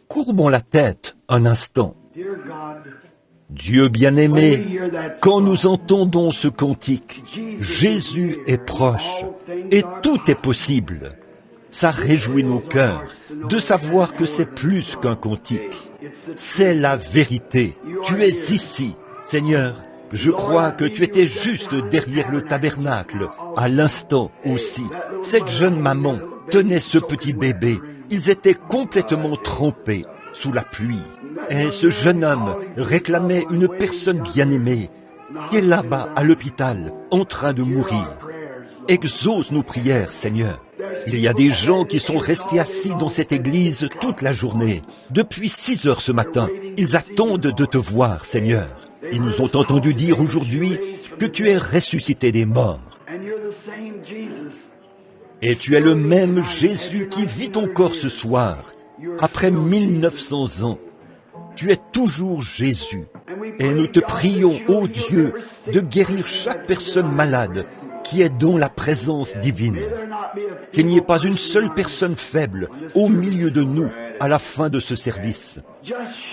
Courbons la tête un instant. Dieu bien-aimé, quand nous entendons ce cantique, Jésus est proche et tout est possible. Ça réjouit nos cœurs de savoir que c'est plus qu'un cantique. C'est la vérité. Tu es ici, Seigneur. Je crois que tu étais juste derrière le tabernacle, à l'instant aussi. Cette jeune maman tenait ce petit bébé. Ils étaient complètement trempés sous la pluie. Et ce jeune homme réclamait une personne bien-aimée qui est là-bas à l'hôpital, en train de mourir. Exauce nos prières, Seigneur. Il y a des gens qui sont restés assis dans cette église toute la journée. Depuis 6 heures ce matin, ils attendent de te voir, Seigneur. Ils nous ont entendu dire aujourd'hui que tu es ressuscité des morts. Et tu es le même Jésus qui vit encore ce soir, après 1900 ans. Tu es toujours Jésus. Et nous te prions, ô Dieu, de guérir chaque personne malade qui est dans la présence divine. Qu'il n'y ait pas une seule personne faible au milieu de nous à la fin de ce service.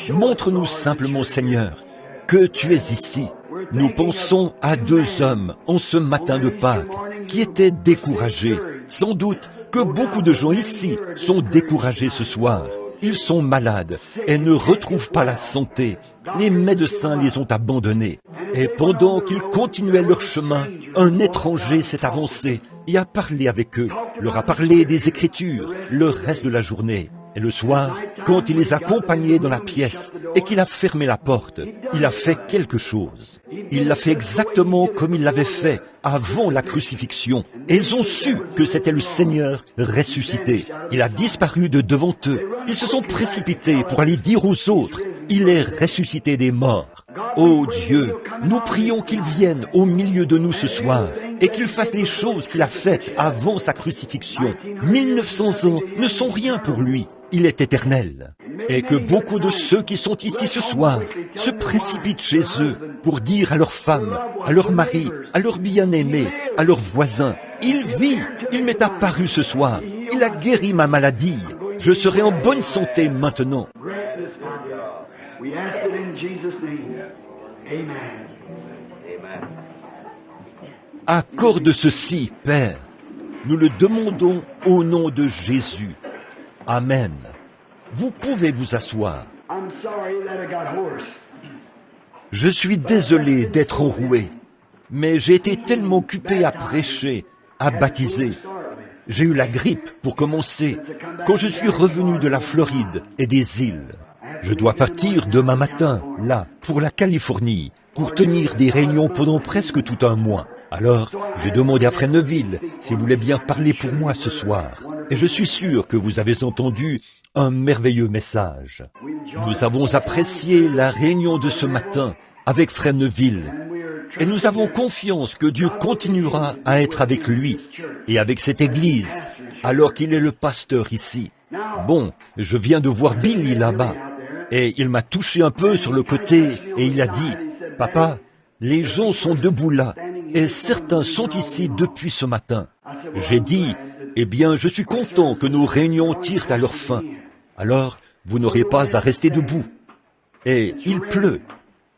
Montre-nous simplement, Seigneur, que tu es ici. Nous pensons à 2 hommes en ce matin de Pâques qui étaient découragés. Sans doute que beaucoup de gens ici sont découragés ce soir. Ils sont malades et ne retrouvent pas la santé. Les médecins les ont abandonnés. Et pendant qu'ils continuaient leur chemin, un étranger s'est avancé et a parlé avec eux, leur a parlé des Écritures le reste de la journée. Et le soir, quand il les a accompagnés dans la pièce et qu'il a fermé la porte, il a fait quelque chose. Il l'a fait exactement comme il l'avait fait avant la crucifixion. Et ils ont su que c'était le Seigneur ressuscité. Il a disparu de devant eux. Ils se sont précipités pour aller dire aux autres, il est ressuscité des morts. Ô Dieu, nous prions qu'il vienne au milieu de nous ce soir et qu'il fasse les choses qu'il a faites avant sa crucifixion. 1900 ans ne sont rien pour lui. Il est éternel. Et que beaucoup de ceux qui sont ici ce soir se précipitent chez eux pour dire à leurs femmes, à leurs maris, à leurs bien-aimés, à leurs voisins, « Il vit, il m'est apparu ce soir, il a guéri ma maladie, je serai en bonne santé maintenant. » Accorde ceci, Père. Nous le demandons au nom de Jésus. Amen. Vous pouvez vous asseoir. Je suis désolé d'être enroué, mais j'ai été tellement occupé à prêcher, à baptiser. J'ai eu la grippe pour commencer quand je suis revenu de la Floride et des îles. Je dois partir demain matin, là, pour la Californie, pour tenir des réunions pendant presque tout un mois. Alors, j'ai demandé à Frère Neville s'il voulait bien parler pour moi ce soir. Et je suis sûr que vous avez entendu un merveilleux message. Nous avons apprécié la réunion de ce matin avec Frère Neville. Et nous avons confiance que Dieu continuera à être avec lui et avec cette église, alors qu'il est le pasteur ici. Bon, je viens de voir Billy là-bas. Et il m'a touché un peu sur le côté et il a dit, « Papa, les gens sont debout là et certains sont ici depuis ce matin. » J'ai dit, « Eh bien, je suis content que nos réunions tirent à leur fin. Alors, vous n'aurez pas à rester debout. » Et il pleut.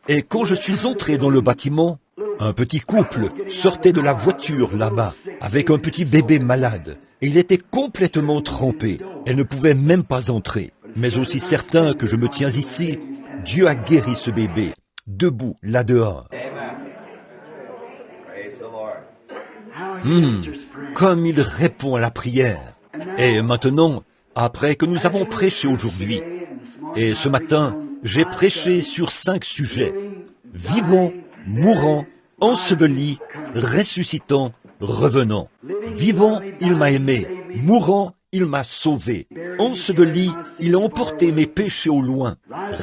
Et quand je suis entré dans le bâtiment, un petit couple sortait de la voiture là-bas avec un petit bébé malade. Et il était complètement trempé. Elle ne pouvait même pas entrer. Mais aussi certain que je me tiens ici, Dieu a guéri ce bébé, debout, là dehors. Comme il répond à la prière. Et maintenant, après que nous avons prêché aujourd'hui, et ce matin, j'ai prêché sur 5 sujets. Vivant, mourant, enseveli, ressuscitant, revenant. Vivant, il m'a aimé. Mourant, il m'a sauvé. Enseveli, il a emporté mes péchés au loin.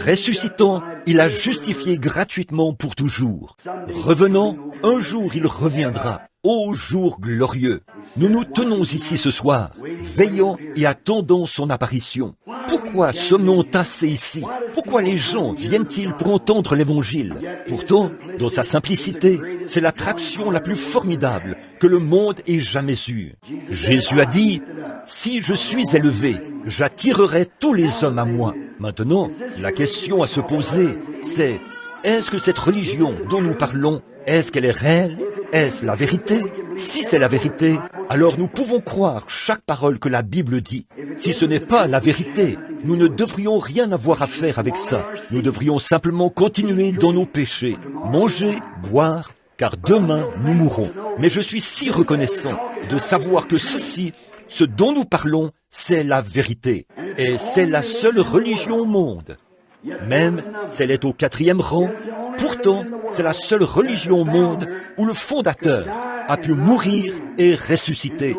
Ressuscitant, il a justifié gratuitement pour toujours. Revenant, un jour il reviendra. Ô jour glorieux! Nous nous tenons ici ce soir, veillant et attendant son apparition. Pourquoi sommes-nous entassés ici? Pourquoi les gens viennent-ils pour entendre l'Évangile? Pourtant, dans sa simplicité, c'est l'attraction la plus formidable que le monde ait jamais eue. Jésus a dit, « Si je suis élevé, j'attirerai tous les hommes à moi. Maintenant, la question à se poser, c'est, est-ce que cette religion dont nous parlons, est-ce qu'elle est réelle? Est-ce la vérité? Si c'est la vérité, alors nous pouvons croire chaque parole que la Bible dit. Si ce n'est pas la vérité, nous ne devrions rien avoir à faire avec ça. Nous devrions simplement continuer dans nos péchés, manger, boire, car demain nous mourrons. Mais je suis si reconnaissant de savoir que ceci, ce dont nous parlons, c'est la vérité. Et c'est la seule religion au monde. Même si elle est au 4e rang, pourtant, c'est la seule religion au monde où le fondateur a pu mourir et ressusciter.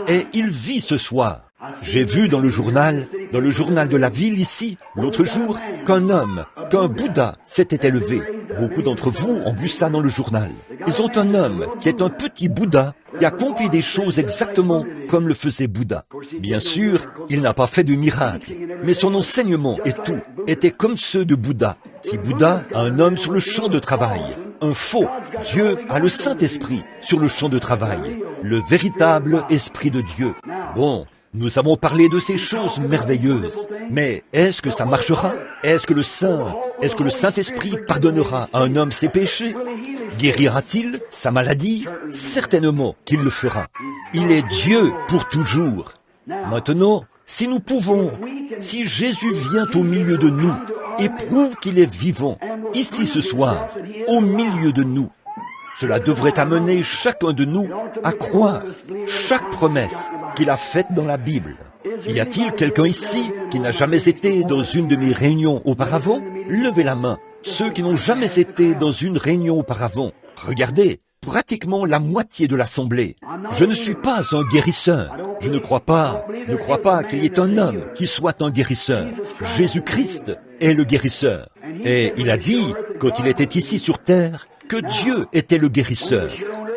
Et il vit ce soir. J'ai vu dans le journal de la ville ici, l'autre jour, qu'un Bouddha s'était élevé. Beaucoup d'entre vous ont vu ça dans le journal. Ils ont un homme qui est un petit Bouddha qui accomplit des choses exactement comme le faisait Bouddha. Bien sûr, il n'a pas fait de miracle, mais son enseignement et tout étaient comme ceux de Bouddha. Si Bouddha a un homme sur le champ de travail, un faux, Dieu a le Saint-Esprit sur le champ de travail, le véritable Esprit de Dieu. Bon, nous avons parlé de ces choses merveilleuses, mais est-ce que ça marchera? Est-ce que le Saint-Esprit pardonnera à un homme ses péchés? Guérira-t-il sa maladie? Certainement qu'il le fera. Il est Dieu pour toujours. Maintenant, si Jésus vient au milieu de nous et prouve qu'il est vivant, ici ce soir, au milieu de nous, cela devrait amener chacun de nous à croire chaque promesse qu'il a faite dans la Bible. Y a-t-il quelqu'un ici qui n'a jamais été dans une de mes réunions auparavant? Levez la main. Ceux qui n'ont jamais été dans une réunion auparavant. Regardez, pratiquement la moitié de l'assemblée. Je ne suis pas un guérisseur. Je ne crois pas qu'il y ait un homme qui soit un guérisseur. Jésus-Christ est le guérisseur. Et il a dit, quand il était ici sur terre, que Dieu était le guérisseur.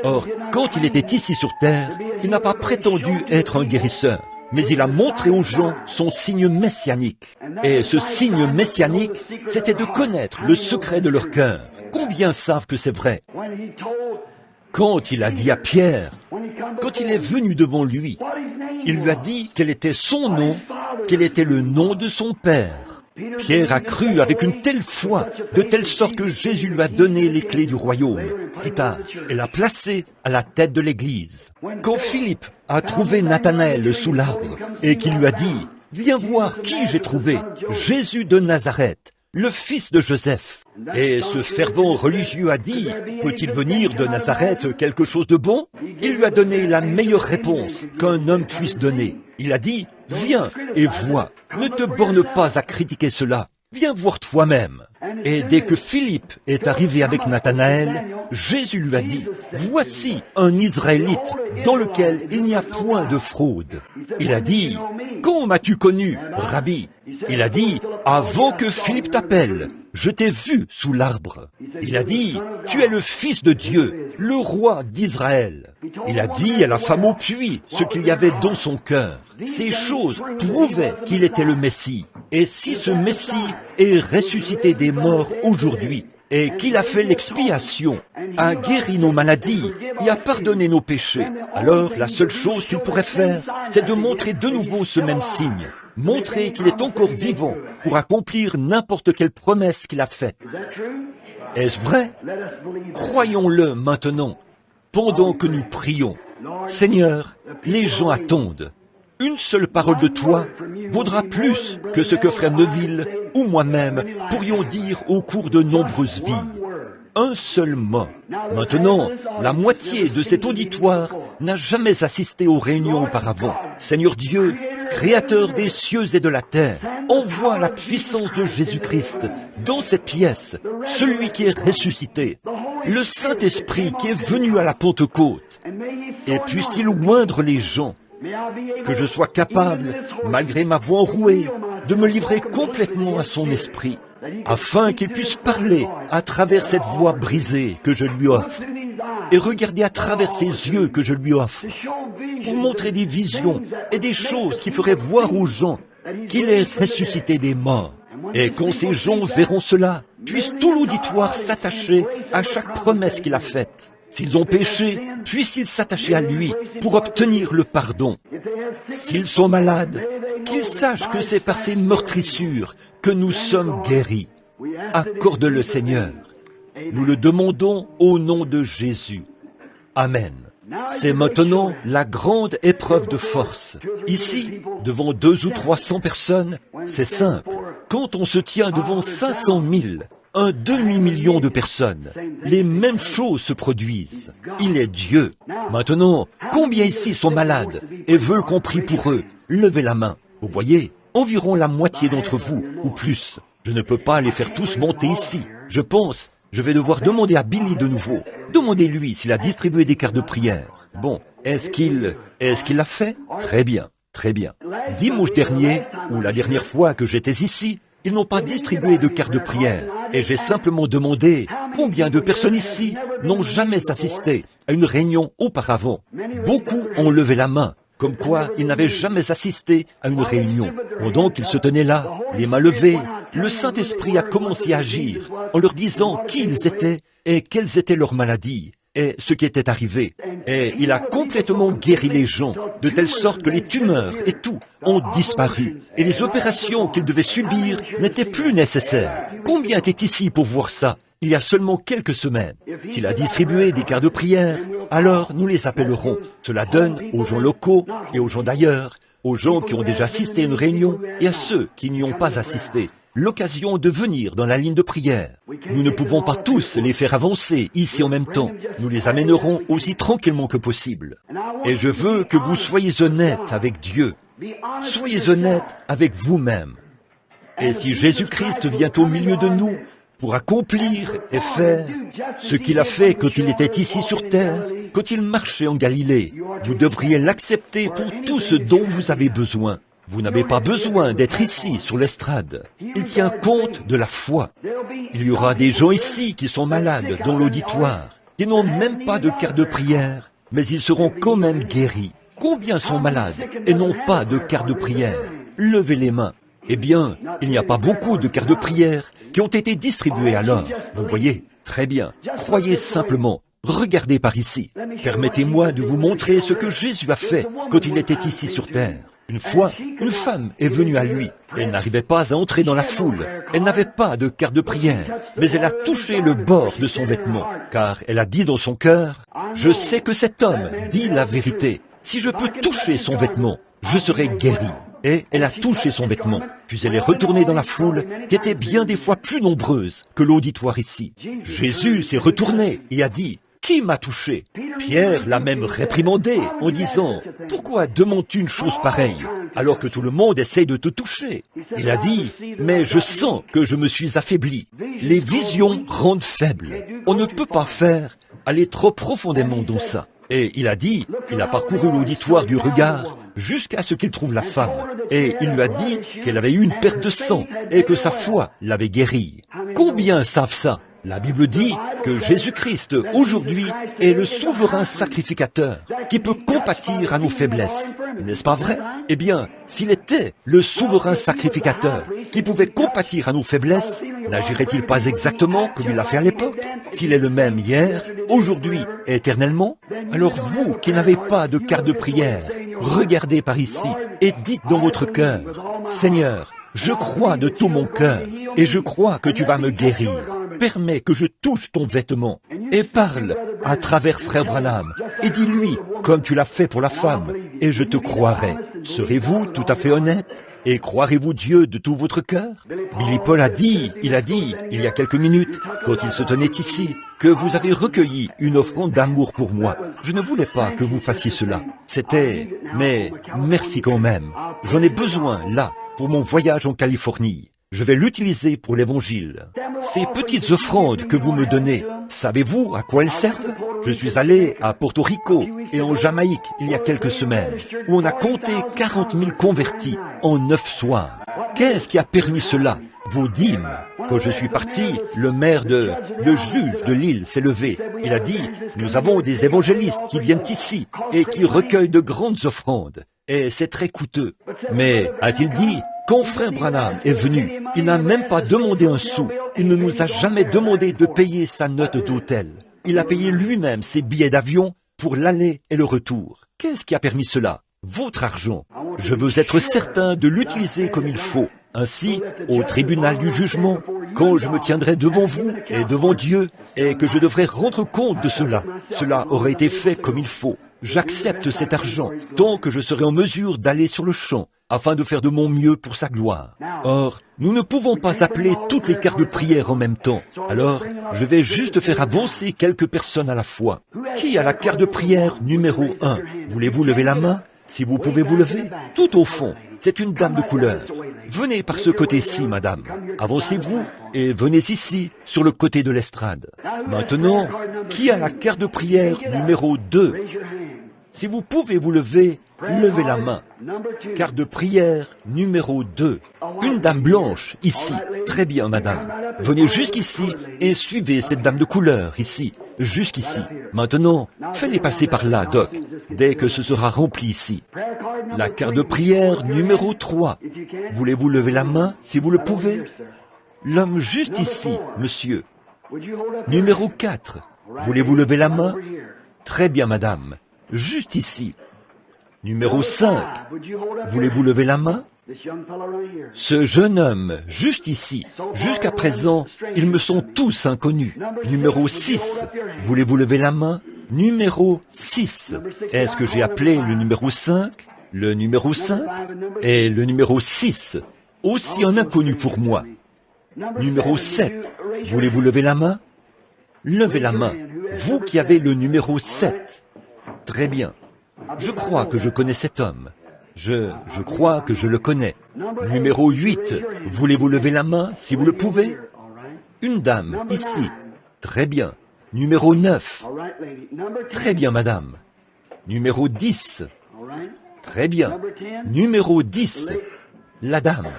Or, quand il était ici sur terre, il n'a pas prétendu être un guérisseur, mais il a montré aux gens son signe messianique. Et ce signe messianique, c'était de connaître le secret de leur cœur. Combien savent que c'est vrai? Quand il a dit à Pierre, quand il est venu devant lui, il lui a dit quel était son nom, quel était le nom de son père. Pierre a cru avec une telle foi, de telle sorte que Jésus lui a donné les clés du royaume. Plus tard, elle l'a placé à la tête de l'Église. Quand Philippe a trouvé Nathanaël sous l'arbre et qu'il lui a dit « Viens voir qui j'ai trouvé, Jésus de Nazareth, le fils de Joseph. » Et ce fervent religieux a dit « Peut-il venir de Nazareth quelque chose de bon ?» Il lui a donné la meilleure réponse qu'un homme puisse donner. Il a dit « Viens et vois. Ne te borne pas à critiquer cela. Viens voir toi-même. » Et dès que Philippe est arrivé avec Nathanaël, Jésus lui a dit « Voici un Israélite dans lequel il n'y a point de fraude. » Il a dit « Quand m'as-tu connu, Rabbi ?» Il a dit « Avant que Philippe t'appelle, je t'ai vu sous l'arbre. » Il a dit « Tu es le Fils de Dieu, le roi d'Israël. » Il a dit à la femme au puits ce qu'il y avait dans son cœur. Ces choses prouvaient qu'il était le Messie. Et si ce Messie est ressuscité des morts aujourd'hui, et qu'il a fait l'expiation, a guéri nos maladies et a pardonné nos péchés, alors la seule chose qu'il pourrait faire, c'est de montrer de nouveau ce même signe, montrer qu'il est encore vivant pour accomplir n'importe quelle promesse qu'il a faite. Est-ce vrai? Croyons-le maintenant, pendant que nous prions. Seigneur, les gens attendent. Une seule parole de toi vaudra plus que ce que Frère Neville ou moi-même pourrions dire au cours de nombreuses vies. Un seul mot. Maintenant, la moitié de cet auditoire n'a jamais assisté aux réunions auparavant. Seigneur Dieu, Créateur des cieux et de la terre, envoie la puissance de Jésus-Christ dans cette pièce, celui qui est ressuscité, le Saint-Esprit qui est venu à la Pentecôte, et puisse-t-il oindre les gens, que je sois capable, malgré ma voix enrouée, de me livrer complètement à son esprit, afin qu'il puisse parler à travers cette voix brisée que je lui offre, et regarder à travers ces yeux que je lui offre, pour montrer des visions et des choses qui feraient voir aux gens qu'il est ressuscité des morts. Et quand ces gens verront cela, puisse tout l'auditoire s'attacher à chaque promesse qu'il a faite. S'ils ont péché, puissent-ils s'attacher à lui pour obtenir le pardon. S'ils sont malades, qu'ils sachent que c'est par ces meurtrissures que nous sommes guéris. Accorde-le, Seigneur. Nous le demandons au nom de Jésus. Amen. C'est maintenant la grande épreuve de force. Ici, devant 200 ou 300 personnes, c'est simple. Quand on se tient devant 500 000, un demi-million de personnes, les mêmes choses se produisent. Il est Dieu. Maintenant, combien ici sont malades et veulent qu'on prie pour eux? Levez la main. Vous voyez, environ la moitié d'entre vous, ou plus. Je ne peux pas les faire tous monter ici. Je pense, je vais devoir demander à Billy de nouveau. Demandez-lui s'il a distribué des cartes de prière. Bon, est-ce qu'il l'a fait? Très bien, très bien. Dimanche dernier, ou la dernière fois que j'étais ici, ils n'ont pas distribué de cartes de prière. Et j'ai simplement demandé combien de personnes ici n'ont jamais assisté à une réunion auparavant. Beaucoup ont levé la main, comme quoi ils n'avaient jamais assisté à une réunion. Pendant qu'ils se tenaient là, les mains levées, le Saint-Esprit a commencé à agir en leur disant qui ils étaient et quelles étaient leurs maladies et ce qui était arrivé. Et il a complètement guéri les gens, de telle sorte que les tumeurs et tout ont disparu. Et les opérations qu'ils devaient subir n'étaient plus nécessaires. Combien étaient ici pour voir ça, il y a seulement quelques semaines? S'il a distribué des cartes de prière, alors nous les appellerons. Cela donne aux gens locaux et aux gens d'ailleurs, aux gens qui ont déjà assisté à une réunion et à ceux qui n'y ont pas assisté, l'occasion de venir dans la ligne de prière. Nous ne pouvons pas tous les faire avancer ici en même temps. Nous les amènerons aussi tranquillement que possible. Et je veux que vous soyez honnêtes avec Dieu. Soyez honnêtes avec vous-même. Et si Jésus-Christ vient au milieu de nous pour accomplir et faire ce qu'il a fait quand il était ici sur terre, quand il marchait en Galilée, vous devriez l'accepter pour tout ce dont vous avez besoin. Vous n'avez pas besoin d'être ici sur l'estrade. Il tient compte de la foi. Il y aura des gens ici qui sont malades dans l'auditoire, qui n'ont même pas de carte de prière, mais ils seront quand même guéris. Combien sont malades et n'ont pas de carte de prière? Levez les mains. Eh bien, il n'y a pas beaucoup de cartes de prière qui ont été distribuées alors. Vous voyez? Très bien. Croyez simplement. Regardez par ici. Permettez-moi de vous montrer ce que Jésus a fait quand il était ici sur terre. Une fois, une femme est venue à lui. Elle n'arrivait pas à entrer dans la foule. Elle n'avait pas de carte de prière, mais elle a touché le bord de son vêtement, car elle a dit dans son cœur, « Je sais que cet homme dit la vérité. Si je peux toucher son vêtement, je serai guéri. » Et elle a touché son vêtement. Puis elle est retournée dans la foule, qui était bien des fois plus nombreuse que l'auditoire ici. Jésus s'est retourné et a dit, « Qui m'a touché ?» Pierre l'a même réprimandé en disant, « Pourquoi demandes-tu une chose pareille, alors que tout le monde essaye de te toucher ?» Il a dit, « Mais je sens que je me suis affaibli. Les visions rendent faible. On ne peut pas aller trop profondément dans ça. » Et il a dit, il a parcouru l'auditoire du regard jusqu'à ce qu'il trouve la femme. Et il lui a dit qu'elle avait eu une perte de sang et que sa foi l'avait guérie. Combien savent ça? La Bible dit que Jésus-Christ, aujourd'hui, est le souverain sacrificateur qui peut compatir à nos faiblesses. N'est-ce pas vrai? Eh bien, s'il était le souverain sacrificateur qui pouvait compatir à nos faiblesses, n'agirait-il pas exactement comme il l'a fait à l'époque? S'il est le même hier, aujourd'hui et éternellement, alors vous qui n'avez pas de carte de prière, regardez par ici et dites dans votre cœur, « Seigneur, je crois de tout mon cœur et je crois que tu vas me guérir. Permets que je touche ton vêtement et parle à travers Frère Branham et dis-lui comme tu l'as fait pour la femme et je te croirai. Serez-vous tout à fait honnête et croirez-vous Dieu de tout votre cœur? » Billy Paul a dit, il y a quelques minutes, quand il se tenait ici, que vous avez recueilli une offrande d'amour pour moi. Je ne voulais pas que vous fassiez cela. Mais merci quand même. J'en ai besoin là pour mon voyage en Californie. Je vais l'utiliser pour l'Évangile. Ces petites offrandes que vous me donnez, savez-vous à quoi elles servent? Je suis allé à Porto Rico et en Jamaïque il y a quelques semaines, où on a compté 40 000 convertis en 9 soirs. Qu'est-ce qui a permis cela? Vos dîmes. Quand je suis parti, le juge de l'île s'est levé. Il a dit, nous avons des évangélistes qui viennent ici et qui recueillent de grandes offrandes. Et c'est très coûteux. Mais, a-t-il dit, quand Frère Branham est venu, il n'a même pas demandé un sou. Il ne nous a jamais demandé de payer sa note d'hôtel. Il a payé lui-même ses billets d'avion pour l'aller et le retour. Qu'est-ce qui a permis cela? votre argent. Je veux être certain de l'utiliser comme il faut. Ainsi, au tribunal du jugement, quand je me tiendrai devant vous et devant Dieu, et que je devrai rendre compte de cela, cela aurait été fait comme il faut. J'accepte cet argent tant que je serai en mesure d'aller sur le champ, afin de faire de mon mieux pour sa gloire. Or, nous ne pouvons pas appeler toutes les cartes de prière en même temps. Alors, je vais juste faire avancer quelques personnes à la fois. Qui a la carte de prière numéro 1? Voulez-vous lever la main? Si vous pouvez vous lever, tout au fond, c'est une dame de couleur. Venez par ce côté-ci, madame. Avancez-vous et venez ici, sur le côté de l'estrade. Maintenant, qui a la carte de prière numéro 2? Si vous pouvez vous lever, levez la main. Carte de prière numéro 2. Une dame blanche, ici. Très bien, madame. Venez jusqu'ici et suivez cette dame de couleur, ici. Jusqu'ici. Maintenant, faites-les passer par là, Doc, dès que ce sera rempli ici. La carte de prière numéro 3. Voulez-vous lever la main, si vous le pouvez? L'homme juste ici, monsieur. Numéro 4. Voulez-vous lever la main? Très bien, madame. Juste ici. Numéro 5. Voulez-vous lever la main? Ce jeune homme, juste ici. Jusqu'à présent, ils me sont tous inconnus. Numéro 6. Voulez-vous lever la main? Numéro 6. Est-ce que j'ai appelé le numéro 5? Le numéro 5 et le numéro 6. Aussi un inconnu pour moi. Numéro 7. Voulez-vous lever la main? Levez la main. Vous qui avez le numéro 7. Très bien. Je crois que je connais cet homme. Je crois que je le connais. Numéro 8. Voulez-vous lever la main, si vous le pouvez? Une dame, ici. Très bien. Numéro 9. Très bien, madame. Numéro 10. Très bien. Numéro 10. La dame.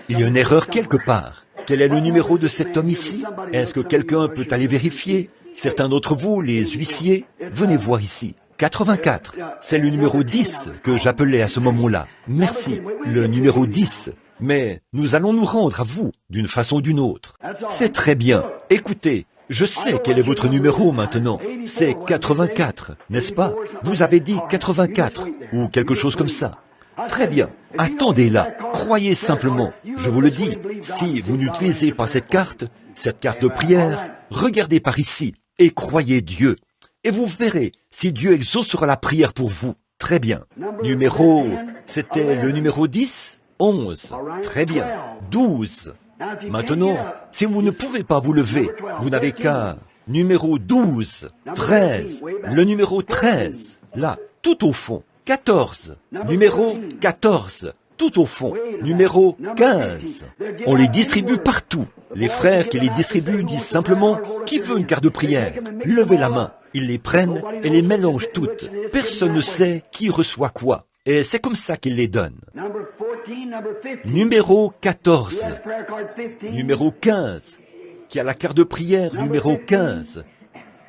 Il y a une erreur quelque part. Quel est le numéro de cet homme ici? Est-ce que quelqu'un peut aller vérifier? Certains d'entre vous, les huissiers, venez voir ici. 84. C'est le numéro 10 que j'appelais à ce moment-là. Merci. Le numéro 10. Mais nous allons nous rendre à vous, d'une façon ou d'une autre. C'est très bien. Écoutez, je sais quel est votre numéro maintenant. C'est 84, n'est-ce pas? Vous avez dit 84, ou quelque chose comme ça. Très bien. Attendez là. Croyez simplement. Je vous le dis, si vous n'utilisez pas cette carte de prière, regardez par ici et croyez Dieu. Et vous verrez si Dieu exaucera la prière pour vous. Très bien. C'était le numéro 10? 11. Très bien. 12. Maintenant, si vous ne pouvez pas vous lever, vous n'avez qu'à... Numéro 12. 13. Le numéro 13. Là, tout au fond. 14. Numéro 14. Tout au fond. Numéro 15. On les distribue partout. Les frères qui les distribuent disent simplement « Qui veut une carte de prière ?» Levez la main. Ils les prennent et les mélangent toutes. Personne ne sait qui reçoit quoi. Et c'est comme ça qu'ils les donnent. Numéro 14. Numéro 15. Qui a la carte de prière numéro 15.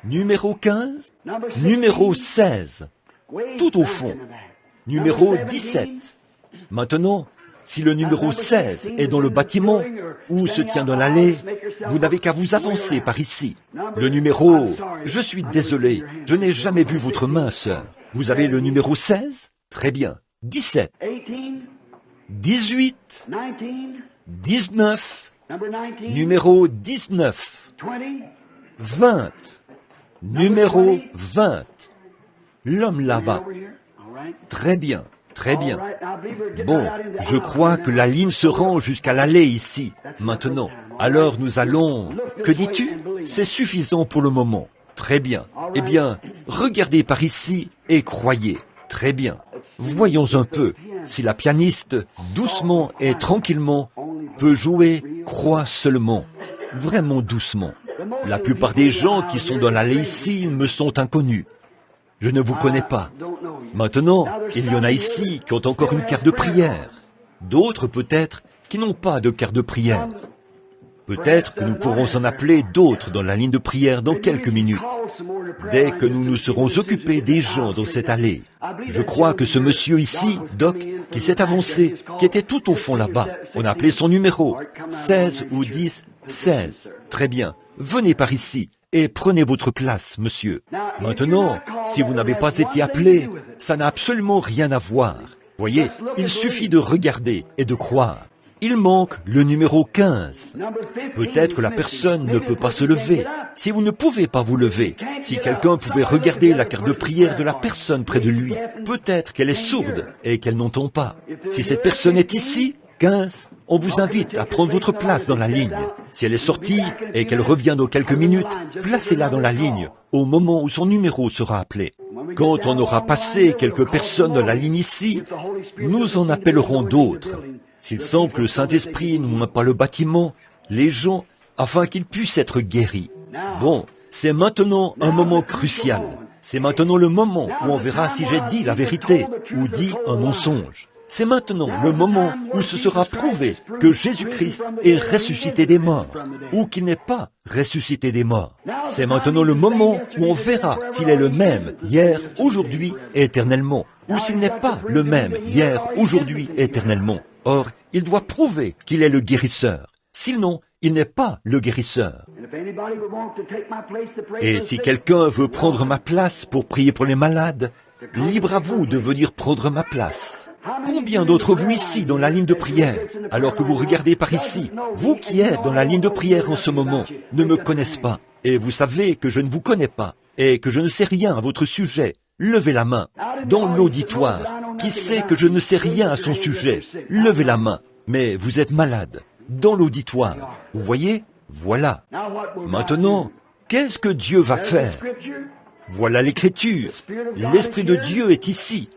Numéro 15. Numéro 16. Tout au fond. Numéro 17. Maintenant, si le numéro 16 est dans le bâtiment ou se tient dans l'allée, vous n'avez qu'à vous avancer par ici. Le numéro... Je suis désolé, je n'ai jamais vu votre main, sœur. Vous avez le numéro 16? Très bien. 17. 18. 19. Numéro 19. 20. Numéro 20. L'homme là-bas. Très bien, très bien. Bon, je crois que la ligne se rend jusqu'à l'allée ici, maintenant. Alors nous allons... Que dis-tu? C'est suffisant pour le moment. Très bien. Eh bien, regardez par ici et croyez. Très bien. Voyons un peu si la pianiste, doucement et tranquillement, peut jouer « Crois seulement », vraiment doucement. La plupart des gens qui sont dans l'allée ici me sont inconnus. Je ne vous connais pas. Maintenant, il y en a ici qui ont encore une carte de prière. D'autres, peut-être, qui n'ont pas de carte de prière. Peut-être que nous pourrons en appeler d'autres dans la ligne de prière dans quelques minutes, dès que nous nous serons occupés des gens dans cette allée. Je crois que ce monsieur ici, Doc, qui s'est avancé, qui était tout au fond là-bas, on a appelé son numéro, 16 ou 10, 16. Très bien, venez par ici et prenez votre place, monsieur. Maintenant, si vous n'avez pas été appelé, ça n'a absolument rien à voir. Voyez, il suffit de regarder et de croire. Il manque le numéro 15. Peut-être que la personne ne peut pas se lever. Si vous ne pouvez pas vous lever, si quelqu'un pouvait regarder la carte de prière de la personne près de lui, peut-être qu'elle est sourde et qu'elle n'entend pas. Si cette personne est ici, 15, on vous invite à prendre votre place dans la ligne. Si elle est sortie et qu'elle revient dans quelques minutes, placez-la dans la ligne au moment où son numéro sera appelé. Quand on aura passé quelques personnes dans la ligne ici, nous en appellerons d'autres. S'il semble que le Saint-Esprit n'ouvre pas le bâtiment, les gens, afin qu'ils puissent être guéris. Bon, c'est maintenant un moment crucial. C'est maintenant le moment où on verra si j'ai dit la vérité ou dit un mensonge. C'est maintenant le moment où ce sera prouvé que Jésus-Christ est ressuscité des morts ou qu'il n'est pas ressuscité des morts. C'est maintenant le moment où on verra s'il est le même hier, aujourd'hui et éternellement, ou s'il n'est pas le même hier, aujourd'hui et éternellement. Or, il doit prouver qu'il est le guérisseur. Sinon, il n'est pas le guérisseur. Et si quelqu'un veut prendre ma place pour prier pour les malades, libre à vous de venir prendre ma place. Combien d'entre vous ici dans la ligne de prière, alors que vous regardez par ici, vous qui êtes dans la ligne de prière en ce moment, ne me connaissent pas, et vous savez que je ne vous connais pas, et que je ne sais rien à votre sujet, levez la main. Dans l'auditoire, qui sait que je ne sais rien à son sujet, levez la main. Mais vous êtes malade. Dans l'auditoire, vous voyez? Voilà. Maintenant, qu'est-ce que Dieu va faire? Voilà l'Écriture. L'Esprit de Dieu est ici.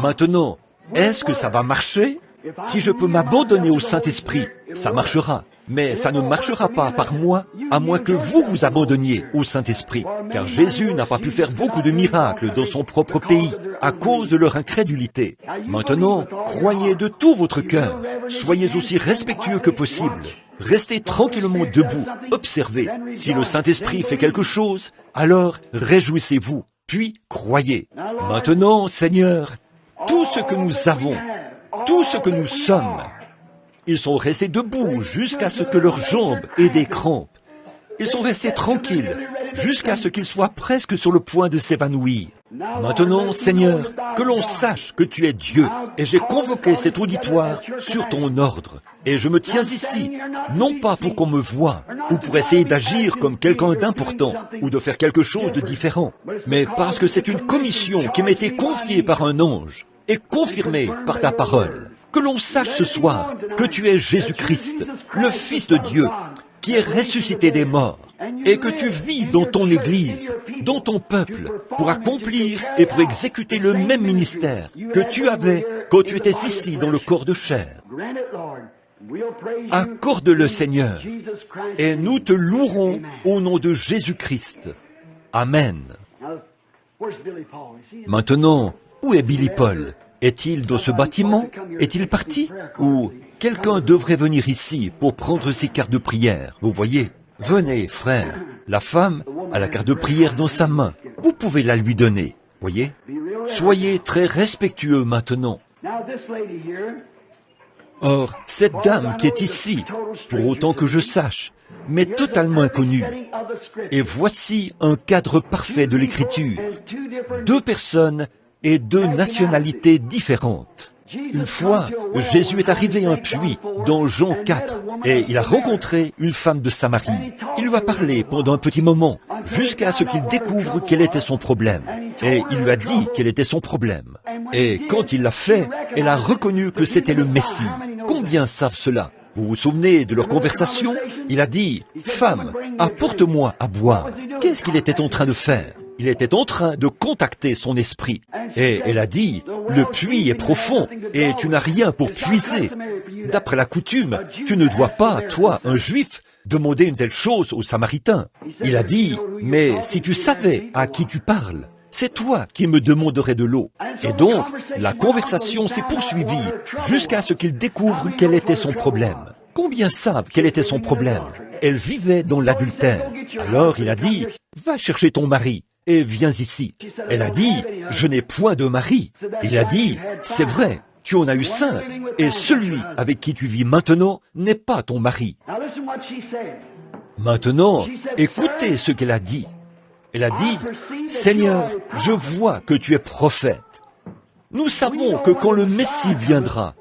Maintenant, est-ce que ça va marcher? Si je peux m'abandonner au Saint-Esprit, ça marchera. Mais ça ne marchera pas par moi, à moins que vous vous abandonniez au Saint-Esprit. Car Jésus n'a pas pu faire beaucoup de miracles dans son propre pays, à cause de leur incrédulité. Maintenant, croyez de tout votre cœur. Soyez aussi respectueux que possible. Restez tranquillement debout, observez. Si le Saint-Esprit fait quelque chose, alors réjouissez-vous, puis croyez. Maintenant, Seigneur, tout ce que nous avons, tout ce que nous sommes, ils sont restés debout jusqu'à ce que leurs jambes aient des crampes. Ils sont restés tranquilles jusqu'à ce qu'ils soient presque sur le point de s'évanouir. Maintenant, Seigneur, que l'on sache que tu es Dieu, et j'ai convoqué cet auditoire sur ton ordre. Et je me tiens ici, non pas pour qu'on me voie, ou pour essayer d'agir comme quelqu'un d'important, ou de faire quelque chose de différent, mais parce que c'est une commission qui m'a été confiée par un ange, et confirmée par ta parole. Que l'on sache ce soir que tu es Jésus-Christ, le Fils de Dieu, qui est ressuscité des morts, et que tu vis dans ton Église, dans ton peuple, pour accomplir et pour exécuter le même ministère que tu avais quand tu étais ici dans le corps de chair. Accorde-le, Seigneur, et nous te louerons au nom de Jésus-Christ. Amen. Maintenant, où est Billy Paul? Est-il dans ce bâtiment? Est-il parti? Ou quelqu'un devrait venir ici pour prendre ses cartes de prière? Vous voyez? Venez, frère. La femme a la carte de prière dans sa main. Vous pouvez la lui donner. Voyez? Soyez très respectueux maintenant. Or, cette dame qui est ici, pour autant que je sache, m'est totalement inconnue. Et voici un cadre parfait de l'Écriture. 2 personnes et 2 nationalités différentes. Une fois, Jésus est arrivé à un puits dans Jean 4 et il a rencontré une femme de Samarie. Il lui a parlé pendant un petit moment jusqu'à ce qu'il découvre quel était son problème. Et il lui a dit quel était son problème. Et quand il l'a fait, elle a reconnu que c'était le Messie. Combien savent cela? Vous vous souvenez de leur conversation? Il a dit, « Femme, apporte-moi à boire. » Qu'est-ce qu'il était en train de faire? Il était en train de contacter son esprit. Et elle a dit, le puits est profond et tu n'as rien pour puiser. D'après la coutume, tu ne dois pas, toi, un juif, demander une telle chose aux Samaritains. Il a dit, mais si tu savais à qui tu parles, c'est toi qui me demanderais de l'eau. Et donc, la conversation s'est poursuivie jusqu'à ce qu'il découvre quel était son problème. Combien savent quel était son problème? Elle vivait dans l'adultère. Alors il a dit, va chercher ton mari et viens ici. Elle a dit, je n'ai point de mari. Il a dit, c'est vrai, tu en as eu 5, et celui avec qui tu vis maintenant n'est pas ton mari. Maintenant, écoutez ce qu'elle a dit. Elle a dit, « Seigneur, je vois que tu es prophète. Nous savons que quand le Messie viendra,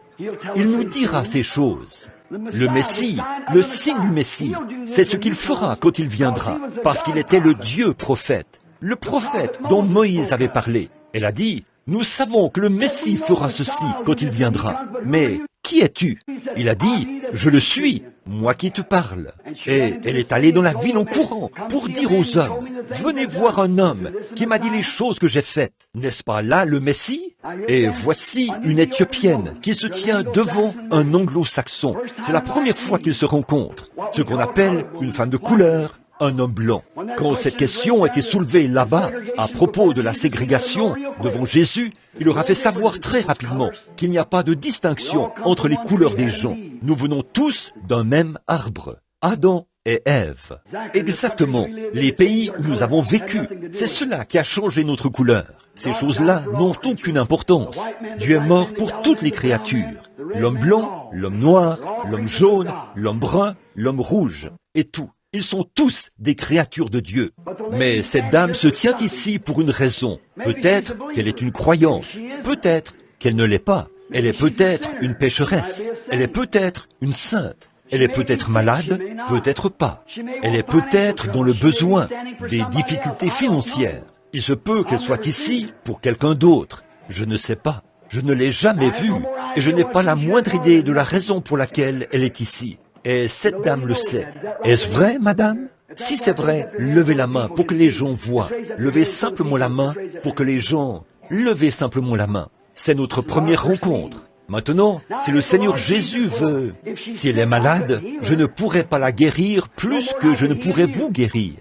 il nous dira ces choses. Le Messie, le signe du Messie, c'est ce qu'il fera quand il viendra, parce qu'il était le Dieu prophète, le prophète dont Moïse avait parlé. Elle a dit, « Nous savons que le Messie fera ceci quand il viendra. Mais qui es-tu » Il a dit, « Je le suis, moi qui te parle. » Et elle est allée dans la ville en courant pour dire aux hommes, « Venez voir un homme qui m'a dit les choses que j'ai faites. N'est-ce pas là le Messie ?» Et voici une Éthiopienne qui se tient devant un Anglo-Saxon. C'est la première fois qu'ils se rencontrent, ce qu'on appelle une femme de couleur, un homme blanc. Quand cette question a été soulevée là-bas, à propos de la ségrégation devant Jésus, il leur a fait savoir très rapidement qu'il n'y a pas de distinction entre les couleurs des gens. Nous venons tous d'un même arbre, Adam et Ève. Exactement, les pays où nous avons vécu, c'est cela qui a changé notre couleur. Ces choses-là n'ont aucune importance. Dieu est mort pour toutes les créatures. L'homme blanc, l'homme noir, l'homme jaune, l'homme brun, l'homme rouge, et tout. Ils sont tous des créatures de Dieu. Mais cette dame se tient ici pour une raison. Peut-être qu'elle est une croyante. Peut-être qu'elle ne l'est pas. Elle est peut-être une pécheresse. Elle est peut-être une sainte. Elle est peut-être malade, peut-être pas. Elle est peut-être dans le besoin, des difficultés financières. Il se peut qu'elle soit ici pour quelqu'un d'autre. Je ne sais pas. Je ne l'ai jamais vue. Et je n'ai pas la moindre idée de la raison pour laquelle elle est ici. Et cette dame le sait. Est-ce vrai, madame? Si c'est vrai, levez la main pour que les gens voient. Levez simplement la main pour que les gens... Levez simplement la main. C'est notre première rencontre. Maintenant, si le Seigneur Jésus veut... Si elle est malade, je ne pourrai pas la guérir plus que je ne pourrai vous guérir.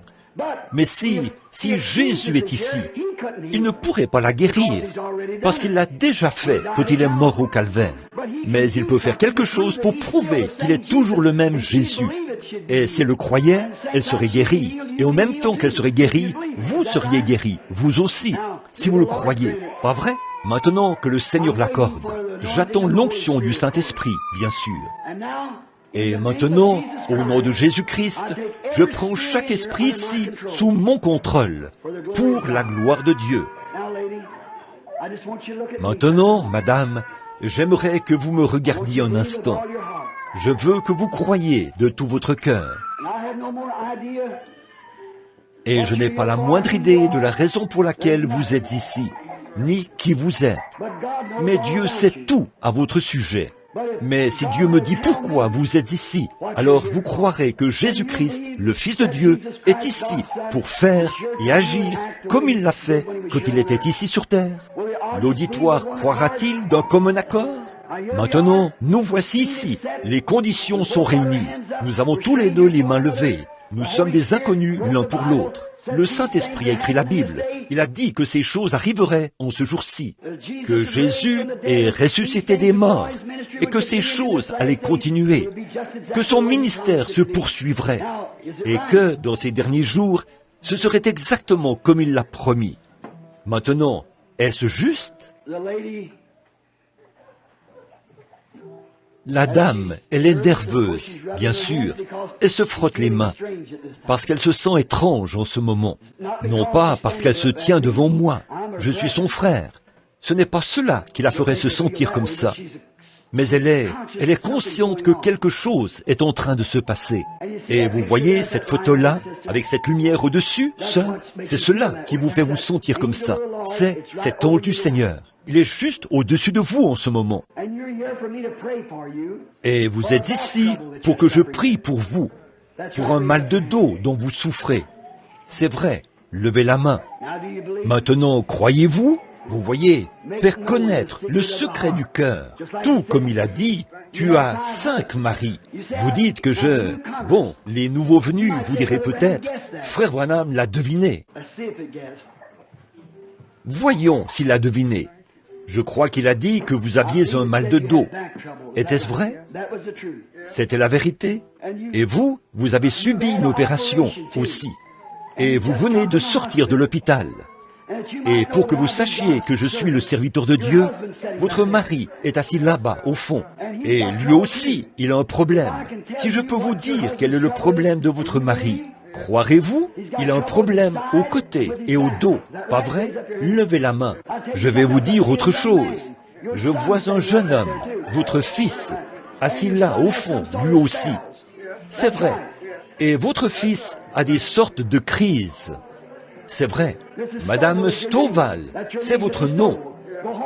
Mais si Jésus est ici, il ne pourrait pas la guérir, parce qu'il l'a déjà fait quand il est mort au calvaire. Mais il peut faire quelque chose pour prouver qu'il est toujours le même Jésus. Et si elle le croyait, elle serait guérie. Et en même temps qu'elle serait guérie, vous seriez guéri, vous aussi, si vous le croyez. Pas vrai? Maintenant que le Seigneur l'accorde, j'attends l'onction du Saint-Esprit, bien sûr. Et maintenant, au nom de Jésus-Christ, je prends chaque esprit ici sous mon contrôle, pour la gloire de Dieu. Maintenant, madame, j'aimerais que vous me regardiez un instant. Je veux que vous croyiez de tout votre cœur. Et je n'ai pas la moindre idée de la raison pour laquelle vous êtes ici, ni qui vous êtes. Mais Dieu sait tout à votre sujet. Mais si Dieu me dit pourquoi vous êtes ici, alors vous croirez que Jésus-Christ, le Fils de Dieu, est ici pour faire et agir comme il l'a fait quand il était ici sur terre. L'auditoire croira-t-il d'un commun accord? Maintenant, nous voici ici. Les conditions sont réunies. Nous avons tous les deux les mains levées. Nous sommes des inconnus l'un pour l'autre. Le Saint-Esprit a écrit la Bible. Il a dit que ces choses arriveraient en ce jour-ci, que Jésus est ressuscité des morts et que ces choses allaient continuer, que son ministère se poursuivrait et que, dans ces derniers jours, ce serait exactement comme il l'a promis. Maintenant, est-ce juste? La dame, elle est nerveuse, bien sûr. Elle se frotte les mains, parce qu'elle se sent étrange en ce moment. Non pas parce qu'elle se tient devant moi. Je suis son frère. Ce n'est pas cela qui la ferait se sentir comme ça. Mais elle est consciente que quelque chose est en train de se passer. Et vous voyez cette photo-là, avec cette lumière au-dessus, sœur, c'est cela qui vous fait vous sentir comme ça. C'est cet ange du Seigneur. Il est juste au-dessus de vous en ce moment. Et vous êtes ici pour que je prie pour vous, pour un mal de dos dont vous souffrez. C'est vrai, levez la main. Maintenant, croyez-vous? Vous voyez, faire connaître le secret du cœur. Tout comme il a dit, tu as 5 maris. Vous dites que Bon, les nouveaux venus vous diraient peut-être, Frère Branham l'a deviné. Voyons s'il l'a deviné. Je crois qu'il a dit que vous aviez un mal de dos. Était-ce vrai? C'était la vérité. Et vous avez subi une opération aussi. Et vous venez de sortir de l'hôpital. Et pour que vous sachiez que je suis le serviteur de Dieu, votre mari est assis là-bas, au fond. Et lui aussi, il a un problème. Si je peux vous dire quel est le problème de votre mari, croirez-vous, il a un problème au côté et au dos, pas vrai? Levez la main. Je vais vous dire autre chose. Je vois un jeune homme, votre fils, assis là, au fond, lui aussi. C'est vrai. Et votre fils a des sortes de crises. C'est vrai. Madame Stovall, c'est votre nom.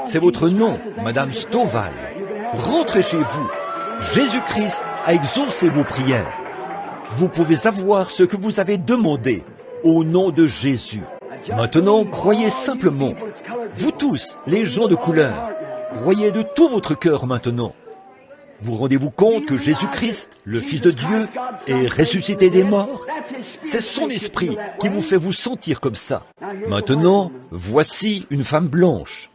C'est votre nom, Madame Stovall. Rentrez chez vous. Jésus-Christ a exaucé vos prières. Vous pouvez avoir ce que vous avez demandé au nom de Jésus. Maintenant, croyez simplement. Vous tous, les gens de couleur, croyez de tout votre cœur maintenant. Vous rendez-vous compte que Jésus-Christ, le Fils de Dieu, est ressuscité des morts? C'est son esprit qui vous fait vous sentir comme ça. Maintenant, voici une femme blanche.